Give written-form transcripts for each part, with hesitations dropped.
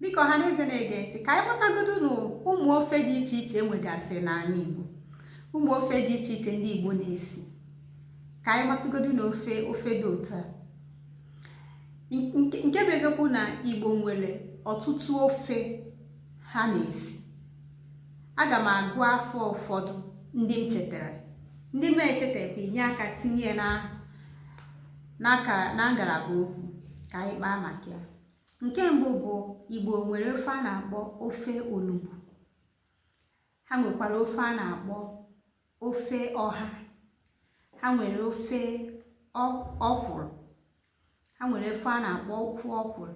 biko ọha na eze na-ege ntị ka anyị gbatagodo na ụmụ ofe dị iche iche enwegasị n'ala Igbo, ụmụ ofe dị iche iche ndị Igbo na-esi. Ka anyị gbatagodo na ofe dị otu a. Nke bụ eziokwu na Igbo nwere ọtụtụ ofe ha na-esi. Aga m agụ afọ ụfọdụ ndị m chetara, ndị m echetara inye aka tinye na ngalaba okwu ka anyị kpaa maka ya. Nke mbụ bụ Igbo nwere ofe a na-akpọ ofe onugbu, ha nwekwara ofe a na-akpọ ofe ọha, ha nwere ofe ọkwụrụ, ha nwere ofe a na-akpọ ofe ọkwụrụ,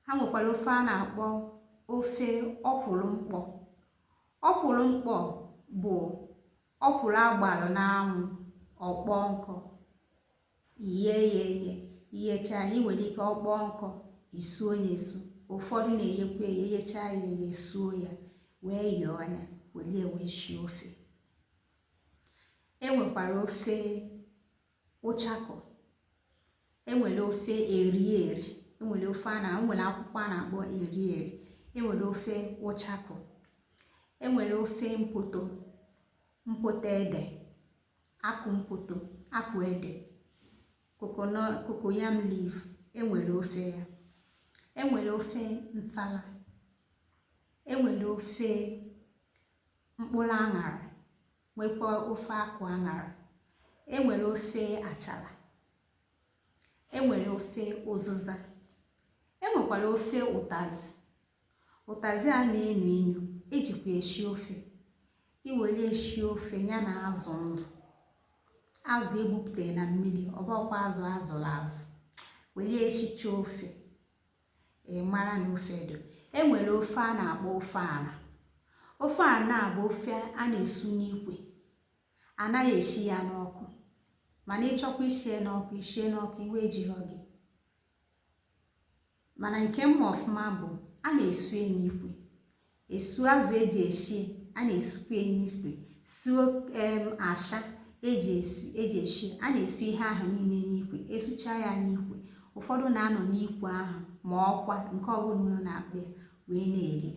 ha nwekwara ofe a na-akpọ ofe ọkwụrụ mkpọ. Ọkwụrụ mkpọ bụ ọkwụrụ agbalụ n'anwụ ọkpọ nkọ, iyecha ya, nwere ike ọkpọ nkọ isuo ya esu, ụfọdụ na-eyekwa eyecha ya esuo ya wee yọọ ya welie wee shie ofe. Enwekwara ofe ụchakọ, enwere ofe erieri, enwere akwụkwọ a na-akpọ erieri, enwere ofe ụchakọ, enwere ofe mpoto ede, akụ ede, cocoyam leaf, enwere ofe ya, enwere ofe nsala, enwere ofe mkpụrụ aṅara, nwekwa ofe akụ aṅara, enwere ofe achala, enwere ofe ụzịza, enwekwara ofe ụtazị a na-enu inu, ejikwa eshi ofe. Iwere eshi ofe ya na azụ ndụ, azụ egbupụtara na mmiri, ọbọkwa azụ azụrụ azụ, were eshicha ofe, mara na ofe dị. Enwere ofe a na-akpọ ofe ana. Ofe ana bụ ofe a na-esu n'ikwe, anaghị eshi ya n'ọkụ, mana ịchọkwa ishie n'ọkụ, ishie n'ọkụ, iwe ejirọ gị. Mana nke mma ọfụma bụ a na-esu n'ikwe, esu azụ eji eshi, a na-esukwa n'ikwe, suo asha eji eshi, a na-esu ihe ahụ niile n'ikwe. Esucha ya n'ikwe, ụfọdụ na-anọ n'ikwe ahụ ma ọkwa nke ọbụla unu na-akpọ ya wee na-eri.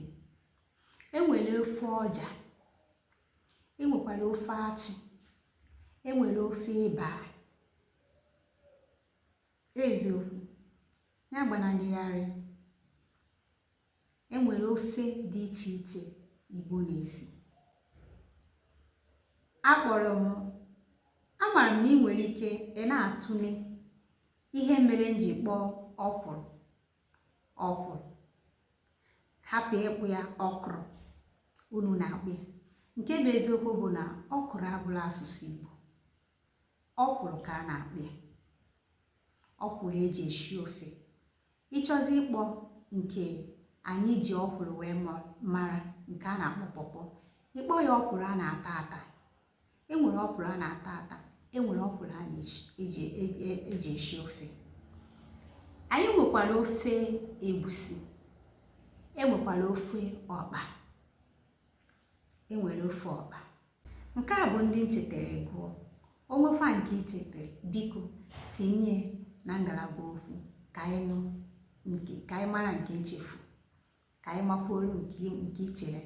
Enwere ofe ọja, enwekwara ofe achị, enwere ofe ịba. Eziokwu ya gbanagharị, enwere ofe dị iche iche Igbo na-esi. Amara m na ị nwere ike ị na-atụle ihe mere m ji kpọọ ọkwụrụ, hapụ ịkpụ ya ọkwụrụ unu na-akpụ ya. Nke bụ eziokwu bụ na ọkwụrụ abụla asụsụ Igbo, ọkwụrụ ka a na-akpụ ya, ọkwụrụ eji eshi ofe. Ịchọzi ịkpọ nke anyị ji ọkwụrụ wee mara, nke a na-akpọ pọpọ, ịkpọ ya ọkwụrụ a na-ata ata. Enwere ọkwụrụ a na-ata ata, enwere ọkwụrụ a eji eshi ofe. Anyị nwekwara ofe egusi, enwekwara ofe ọkpa, enwere ofe ọkpa. Nke a bụ ndị nchetara gụọ. Onwekwa nke ichetara, biko tinye na ngalaba okwu ka anyị mara nke nchefu, ka anyị makwuoro nke ichere